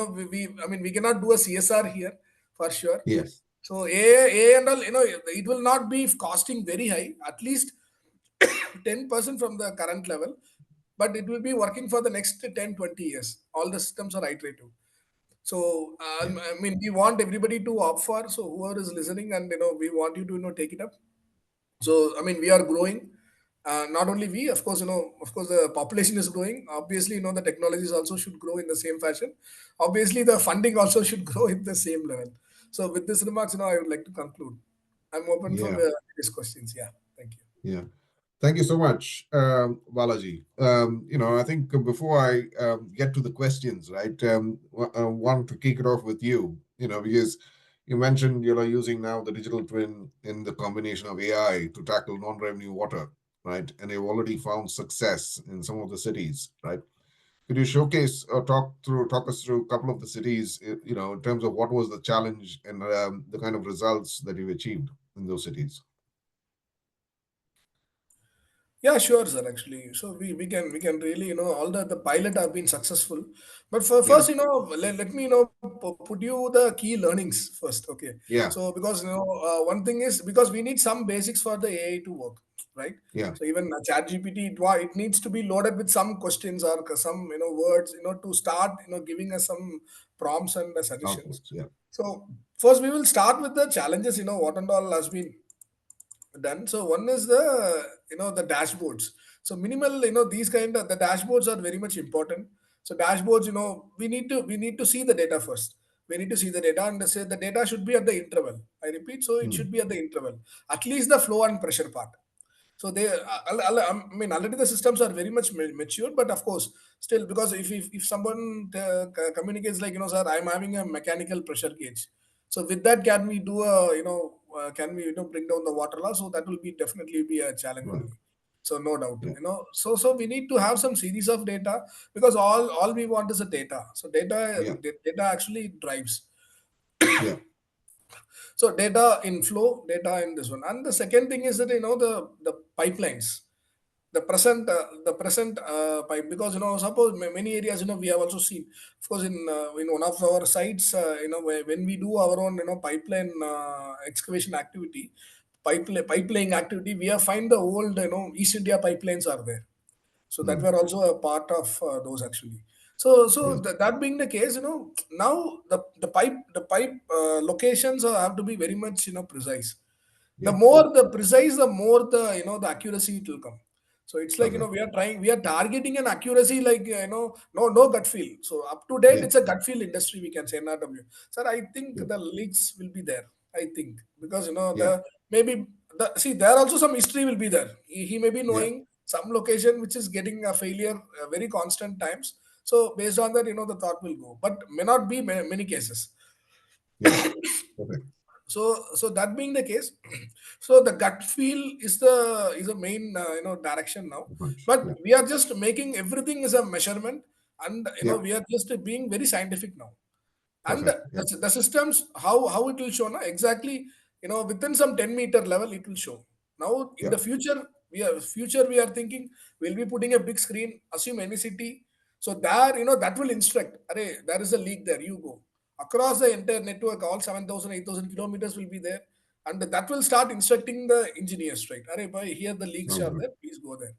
mean we cannot do a CSR here for sure. Yes. So A and all, it will not be costing very high, at least 10% from the current level, but it will be working for the next 10, 20 years. All the systems are iterative. So, Yeah. I mean, we want everybody to opt for. So, whoever is listening, and we want you to take it up. So, I mean, we are growing. Not only we, of course, of course, the population is growing. Obviously, the technologies also should grow in the same fashion. Obviously, the funding also should grow in the same level. So, with this remarks, I would like to conclude. I'm open for Yeah. these questions. Yeah, thank you. Yeah. Thank you so much, Balaji. I think before I get to the questions, right, I want to kick it off with you, because you mentioned you're using now the digital twin in the combination of AI to tackle non-revenue water, right? And you've already found success in some of the cities, right? Could you showcase or talk us through a couple of the cities, in terms of what was the challenge and the kind of results that you've achieved in those cities? Yeah, sure, sir. Actually, so we can really, all the pilot have been successful, but for Yeah, first, let me, put you the key learnings first. Okay, yeah, so because one thing is because we need some basics for the AI to work, right? yeah. So even ChatGPT, it needs to be loaded with some questions or some words, to start giving us some prompts and suggestions. Outputs. Yeah, So first we will start with the challenges. What and all has been done. So one is the dashboards. So minimal, these kind of the dashboards are very much important. So dashboards, we need to see the data first. We need to see the data and say the data should be at the interval. I repeat, so it mm, should be at the interval, at least the flow and pressure part. So I mean, already the systems are very much mature, but of course, still, because if someone communicates like, sir, I'm having a mechanical pressure gauge. So with that, can we do can we bring down the water loss? So that will be definitely be a challenge right. only. So no doubt, Yeah, so we need to have some series of data because all we want is a data. So yeah, data actually drives. yeah, So data inflow, data in this one, and the second thing is that the pipelines, the present pipe, because suppose many areas we have also seen, of course, in one of our sites, when we do our own pipeline excavation activity, pipeline activity, we have find the old East India pipelines are there. So that mm, were also a part of those actually. So yeah, that being the case, now the pipe locations have to be very much precise. The yeah. more the precise, the more the the accuracy it will come. So it's like Perfect. we are targeting an accuracy like no gut feel. So up to date, Yeah, it's a gut feel industry, we can say, not W. Sir, I think yeah, the leaks will be there. I think because yeah, maybe see, there also some history will be there. He may be yeah. knowing some location which is getting a failure very constant times. So based on that, the thought will go, but may not be many cases. Yeah. Perfect. So that being the case, so the gut feel is the main direction now. Bunch. But Yeah, we are just making everything as a measurement, and yeah. we are just being very scientific now. And Perfect. Yeah, the systems, how it will show now exactly, within some 10-meter level it will show. Now in yeah, the future we are thinking we'll be putting a big screen, assume any city. So there, that will instruct, Array, there is a leak there, you go across the entire network, all 7,000, 8,000 kilometers will be there, and that will start instructing the engineers, right? Array, boy, here the leaks sounds are good. there, please go there.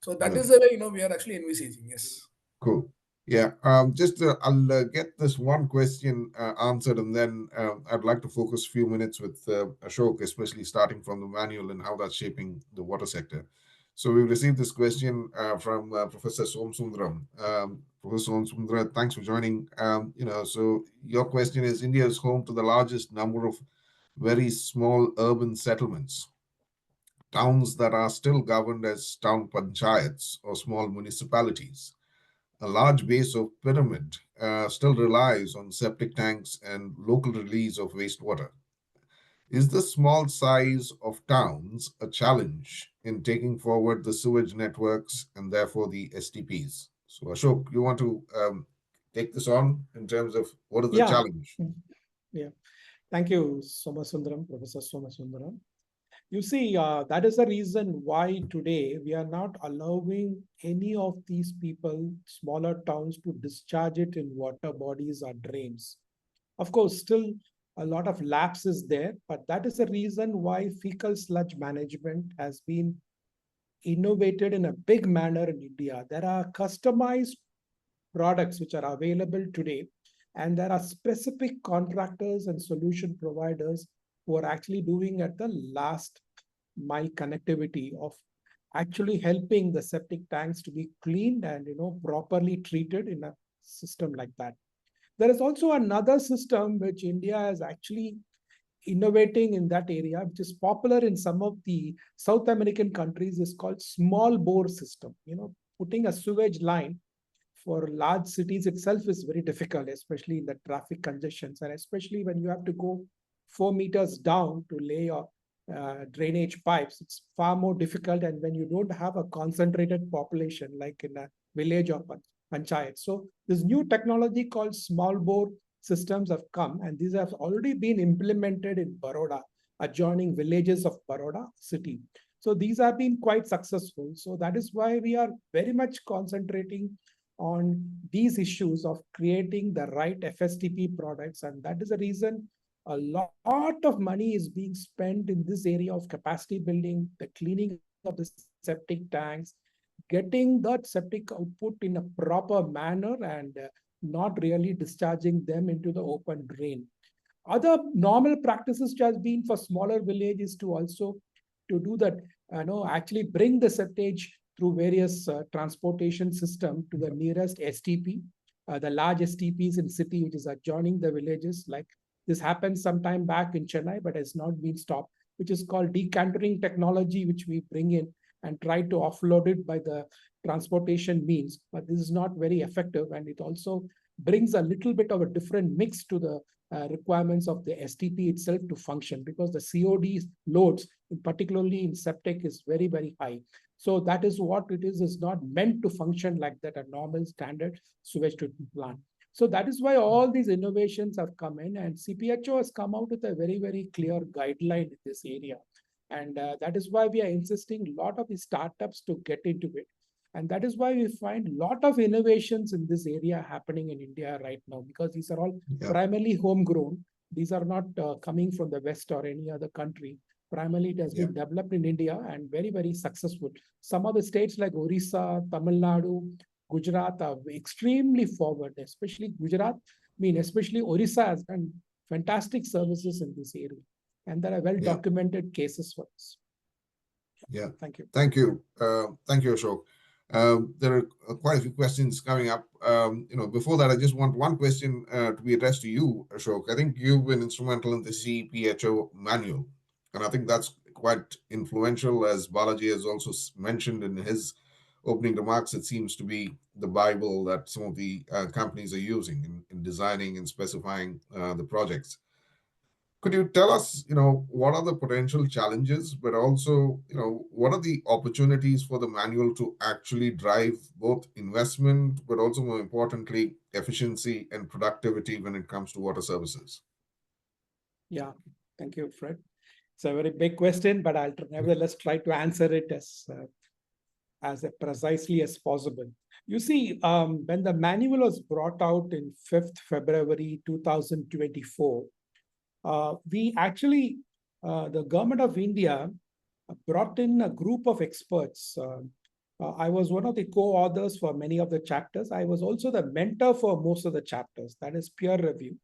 So that Good. is the way we are actually envisaging. Yes. Cool. Yeah. Just I'll get this one question answered, and then I'd like to focus a few minutes with Ashok, especially starting from the manual and how that's shaping the water sector. So we received this question from Professor Somsundaram. Professor Somsundaram, thanks for joining. So your question is: India is home to the largest number of very small urban settlements, towns that are still governed as town panchayats or small municipalities. A large base of pyramid still relies on septic tanks and local release of wastewater. Is the small size of towns a challenge in taking forward the sewage networks and therefore the STPs? So, Ashok, you want to take this on in terms of what is the Yeah. challenge? Yeah. Thank you, Somasundaram, Professor Somasundaram. You see, that is the reason why today we are not allowing any of these people, smaller towns, to discharge it in water bodies or drains. Of course, still a lot of lapse is there, but that is the reason why fecal sludge management has been innovated in a big manner in India. There are customized products which are available today, and there are specific contractors and solution providers who are actually doing at the last mile connectivity of actually helping the septic tanks to be cleaned and properly treated in a system like that. There is also another system which India is actually innovating in that area, which is popular in some of the South American countries, is called small bore system. Putting a sewage line for large cities itself is very difficult, especially in the traffic congestions, and especially when you have to go 4 meters down to lay your drainage pipes. It's far more difficult, and when you don't have a concentrated population like in a village or panchayat. So this new technology called small bore systems have come, and these have already been implemented in Baroda, adjoining villages of Baroda city. So these have been quite successful. So that is why we are very much concentrating on these issues of creating the right FSTP products. And that is the reason a lot of money is being spent in this area of capacity building, the cleaning of the septic tanks, getting that septic output in a proper manner and not really discharging them into the open drain. Other normal practices which has been for smaller villages to also to do that, actually bring the septage through various transportation system to the nearest STP, the large STPs in city which is adjoining the villages. Like this happened some time back in Chennai, but has not been stopped, which is called decantering technology, which we bring in and try to offload it by the transportation means. But this is not very effective, and it also brings a little bit of a different mix to the requirements of the STP itself to function, because the COD loads, particularly in septic, is very, very high. So that is what it is not meant to function like that, a normal standard sewage treatment plant. So that is why all these innovations have come in, and CPHO has come out with a very, very clear guideline in this area. And that is why we are insisting a lot of the startups to get into it. And that is why we find a lot of innovations in this area happening in India right now, because these are all primarily homegrown. These are not coming from the West or any other country. Primarily, it has been developed in India and very, very successful. Some of the states like Orissa, Tamil Nadu, Gujarat are extremely forward, especially Gujarat. Especially Orissa has done fantastic services in this area. And there are well-documented cases for this. Yeah. Thank you. Thank you. Thank you, Ashok. There are quite a few questions coming up. Before that, I just want one question to be addressed to you, Ashok. I think you've been instrumental in the CPHO manual, and I think that's quite influential, as Balaji has also mentioned in his opening remarks. It seems to be the Bible that some of the companies are using in designing and specifying the projects. Could you tell us, what are the potential challenges, but also, what are the opportunities for the manual to actually drive both investment, but also more importantly, efficiency and productivity when it comes to water services? Yeah, thank you, Fred. It's a very big question, but I'll nevertheless try to answer it as precisely as possible. You see, when the manual was brought out in 5th February 2024, we actually, the government of India brought in a group of experts. I was one of the co-authors for many of the chapters. I was also the mentor for most of the chapters, that is peer review.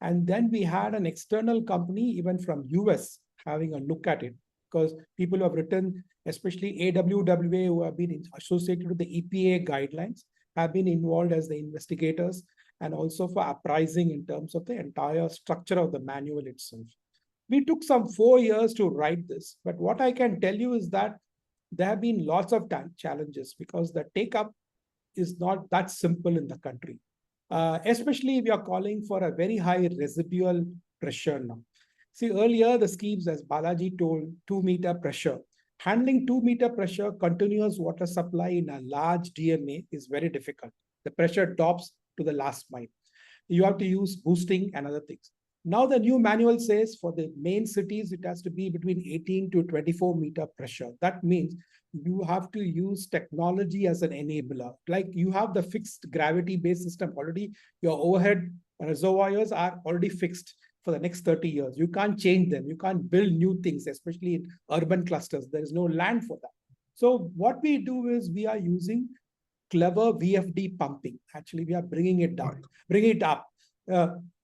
And then we had an external company, even from US, having a look at it, because people who have written, especially AWWA, who have been associated with the EPA guidelines, have been involved as the investigators, and also for uprising in terms of the entire structure of the manual itself. We took some 4 years to write this, but what I can tell you is that there have been lots of challenges, because the take-up is not that simple in the country. Especially we are calling for a very high residual pressure now. See, earlier the schemes, as Balaji told, 2-meter pressure. Handling 2-meter pressure continuous water supply in a large DMA is very difficult. The pressure drops to the last mile. You have to use boosting and other things. Now the new manual says for the main cities, it has to be between 18 to 24-meter pressure. That means you have to use technology as an enabler. Like you have the fixed gravity-based system already. Your overhead reservoirs are already fixed for the next 30 years. You can't change them. You can't build new things, especially in urban clusters. There is no land for that. So what we do is we are using clever VFD pumping. Actually, we are bringing it down, bring it up.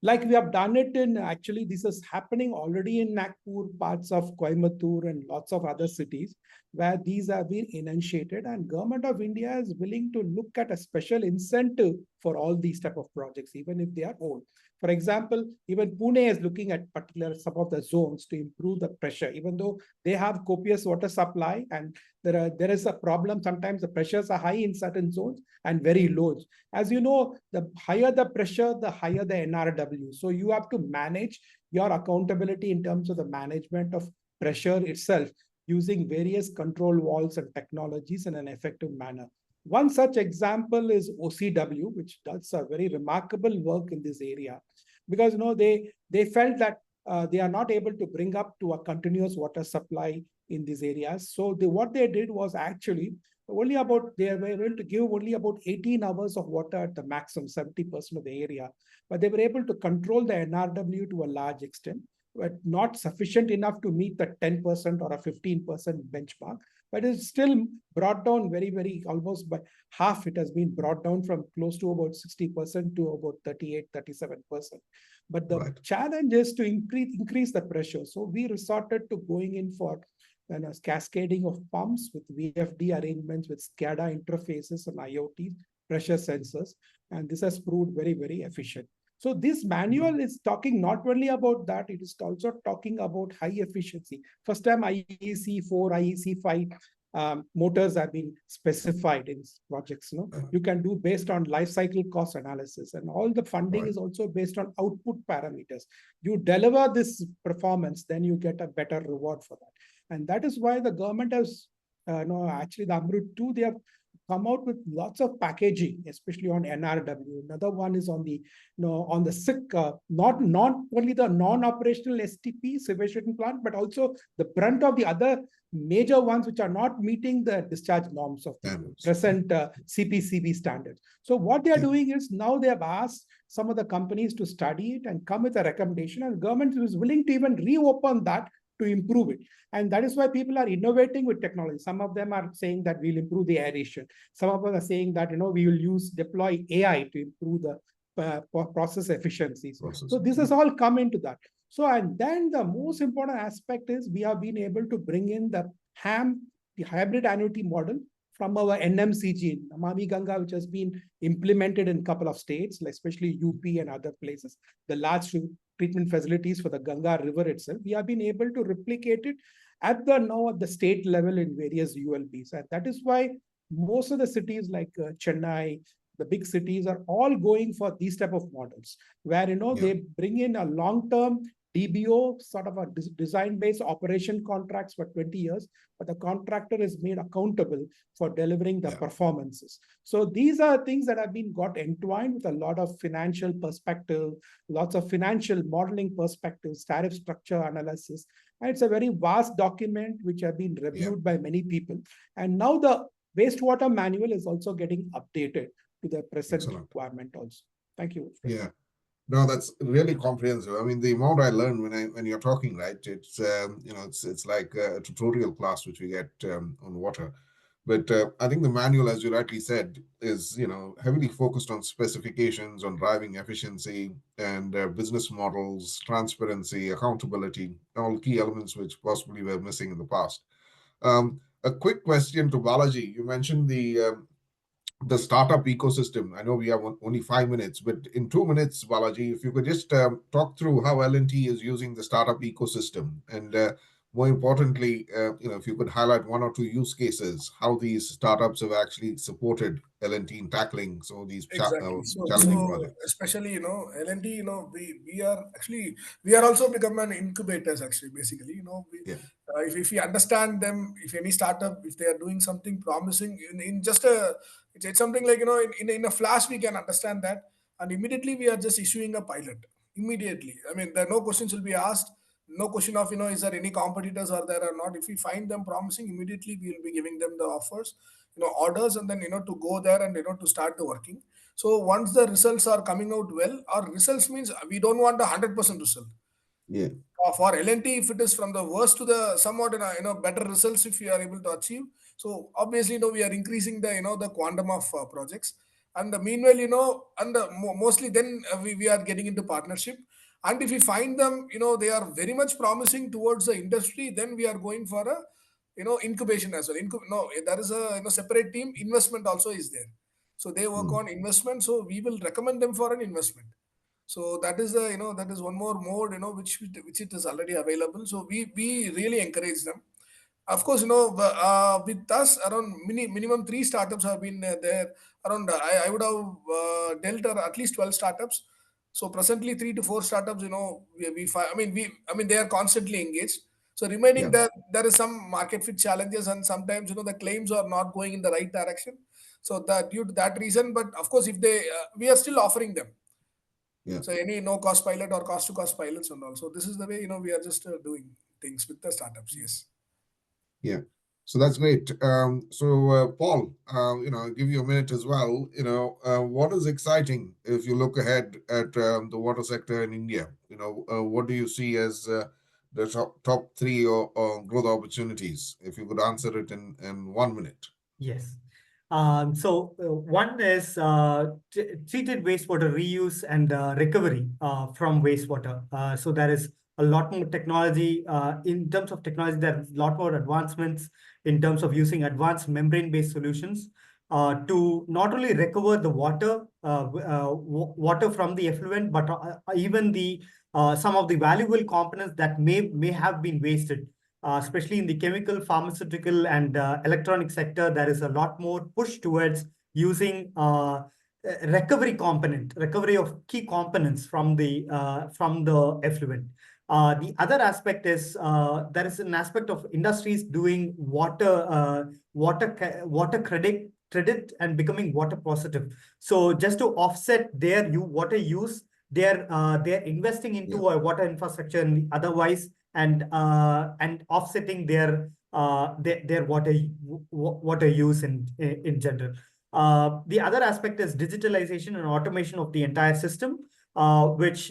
Like we have done it in, actually, this is happening already in Nagpur, parts of Coimbatore, and lots of other cities where these have been initiated, and Government of India is willing to look at a special incentive for all these type of projects, even if they are old. For example, even Pune is looking at particular some of the zones to improve the pressure, even though they have copious water supply, and there is a problem. Sometimes the pressures are high in certain zones and very low. As you know, the higher the pressure, the higher the NRW. So you have to manage your accountability in terms of the management of pressure itself, using various control valves and technologies in an effective manner. One such example is OCW, which does a very remarkable work in this area, because they felt that they are not able to bring up to a continuous water supply in these areas. So what they did was actually they were able to give only about 18 hours of water at the maximum, 70% of the area. But they were able to control the NRW to a large extent, but not sufficient enough to meet the 10% or a 15% benchmark. But it's still brought down very, almost by half. It has been brought down from close to about 60% to about 38, 37%. But the challenge is to increase the pressure. So we resorted to going in for cascading of pumps with VFD arrangements with SCADA interfaces and IoT pressure sensors. And this has proved very efficient. So this manual is talking not only about that, it is also talking about high efficiency. First time IEC 4, IEC 5 motors have been specified in projects. You can do based on life cycle cost analysis, and all the funding is also based on output parameters. You deliver this performance, then you get a better reward for that. And that is why the government has, actually the Amrut 2, they have come out with lots of packaging, especially on NRW. Another one is on the, on the sick, not only the non-operational STP, sewage treatment plant, but also the brunt of the other major ones which are not meeting the discharge norms of the present CPCB standards. So what they are doing is now they have asked some of the companies to study it and come with a recommendation, and the government is willing to even reopen that to improve it. And that is why people are innovating with technology. Some of them are saying that we'll improve the aeration. Some of them are saying that, we will deploy AI to improve the process efficiencies. So this has all come into that. So, and then the most important aspect is we have been able to bring in the hybrid annuity model from our NMCG, Namami Ganga, which has been implemented in a couple of states, especially UP and other places, the large treatment facilities for the Ganga River itself. We have been able to replicate it at the state level in various ULBs. And that is why most of the cities like Chennai, the big cities are all going for these type of models, where, they bring in a long-term DBO, sort of a design-based operation contracts for 20 years, but the contractor is made accountable for delivering the performances. So these are things that have been got entwined with a lot of financial perspective, lots of financial modeling perspectives, tariff structure analysis. And it's a very vast document which have been reviewed by many people. And now the wastewater manual is also getting updated to the present requirement also. Thank you. Yeah. No, that's really comprehensive. I mean, the amount I learned when you're talking, right? It's it's like a tutorial class which we get on water. But I think the manual, as you rightly said, is heavily focused on specifications, on driving efficiency and business models, transparency, accountability, all key elements which possibly were missing in the past. A quick question to Balaji. You mentioned the startup ecosystem. I know we have only 5 minutes, but in 2 minutes, Balaji, if you could just talk through how L&T is using the startup ecosystem, and more importantly, if you could highlight 1 or 2 use cases, how these startups have actually supported L&T in tackling some of these challenging projects. Especially, L&T, we are also become an incubators actually, basically, if we understand them, if any startup, if they are doing something promising in just it's something like, in a flash, we can understand that. And immediately we are just issuing a pilot immediately. I mean, there are no questions will be asked. No question of, is there any competitors are there or not. If we find them promising, immediately we will be giving them the offers, orders, and then, to go there and, to start the working. So once the results are coming out well, our results means we don't want a 100% result. Yeah. For L&T, if it is from the worst to the somewhat, better results, if we are able to achieve. So obviously, we are increasing the, the quantum of projects. And meanwhile, and mostly then we are getting into partnership. And if we find them, they are very much promising towards the industry, then we are going for a, incubation as well. There is a separate team. Investment also is there. So they work on investment. So we will recommend them for an investment. So that is that is one more mode, which it is already available. So we really encourage them. Of course, with us, around minimum 3 startups have been there. Around I would have dealt at least 12 startups. So presently 3 to 4 startups, they are constantly engaged. So remaining there is some market fit challenges, and sometimes the claims are not going in the right direction. So that due to that reason, but of course, if they we are still offering them. So any no cost pilot or cost to cost pilots and all. So this is the way we are just doing things with the startups. Yes. Yeah. So that's great. Paul, I'll give you a minute as well. What is exciting if you look ahead at the water sector in India? What do you see as the top three or growth opportunities? If you could answer it in 1 minute. Yes. One is treated wastewater reuse and recovery from wastewater. So there is a lot more technology in terms of technology. There's a lot more advancements in terms of using advanced membrane-based solutions to not only recover the water from the effluent, but even the some of the valuable components that may have been wasted. Especially in the chemical, pharmaceutical, and electronic sector, there is a lot more push towards using recovery of key components from the effluent. The other aspect is there is an aspect of industries doing water credit and becoming water positive. So just to offset their water use, they're investing into a water infrastructure and otherwise, and offsetting their water use in general. The other aspect is digitalization and automation of the entire system, which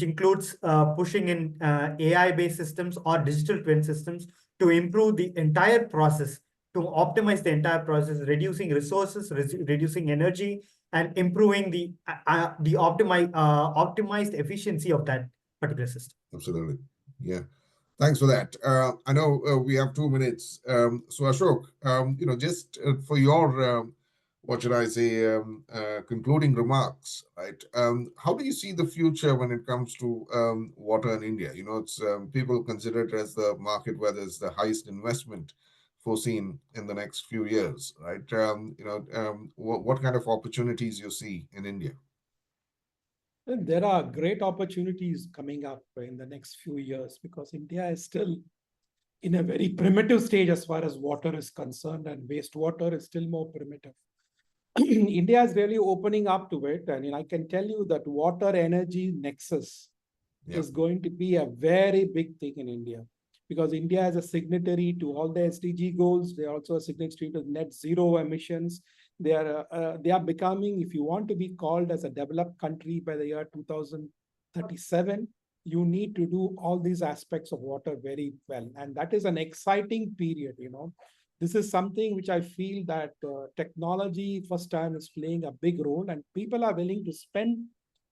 includes pushing in AI-based systems or digital twin systems to improve the entire process, to optimize the entire process, reducing resources, reducing energy, and improving the optimized efficiency of that particular system. Absolutely. Yeah. Thanks for that. I know we have 2 minutes. So Ashok, just for your, what should I say, concluding remarks, right? How do you see the future when it comes to water in India? It's people consider it as the market where there's the highest investment foreseen in the next few years, right? What kind of opportunities you see in India? And there are great opportunities coming up in the next few years because India is still in a very primitive stage as far as water is concerned, and wastewater is still more primitive. India is really opening up to it. And I can tell you that water energy nexus is going to be a very big thing in India because India is a signatory to all the SDG goals. They are also a signatory to net zero emissions. They are becoming, if you want to be called as a developed country by the year 2037, you need to do all these aspects of water very well. And that is an exciting period. This is something which I feel that technology first time is playing a big role, and people are willing to spend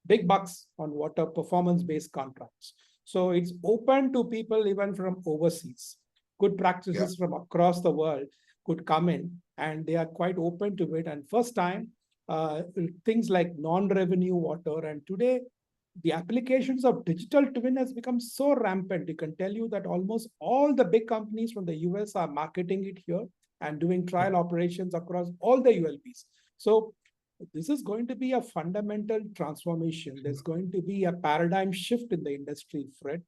big bucks on water performance-based contracts. So it's open to people even from overseas. Good practices from across the world could come in, and they are quite open to it. And first time, things like non-revenue water, and today the applications of digital twin has become so rampant. It can tell you that almost all the big companies from the US are marketing it here and doing trial operations across all the ULPs. So this is going to be a fundamental transformation. There's going to be a paradigm shift in the industry, Fred.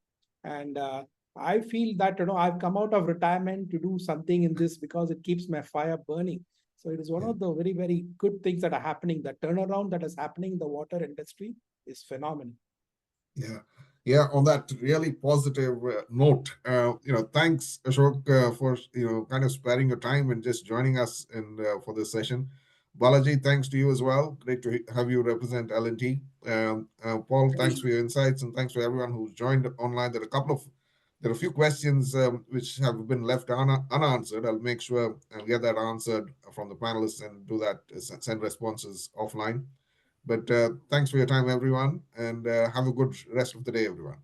And I feel that I've come out of retirement to do something in this because it keeps my fire burning. So it is one of the very, very good things that are happening. The turnaround that is happening in the water industry is phenomenal. Yeah. Yeah, on that really positive note, thanks Ashok for kind of sparing your time and just joining us in for this session. Balaji, thanks to you as well. Great to have you represent L&T. Paul, thanks for your insights, and thanks for everyone who's joined online. There are a few questions which have been left unanswered. I'll make sure I'll get that answered from the panelists and do that, send responses offline. But thanks for your time, everyone, and have a good rest of the day, everyone.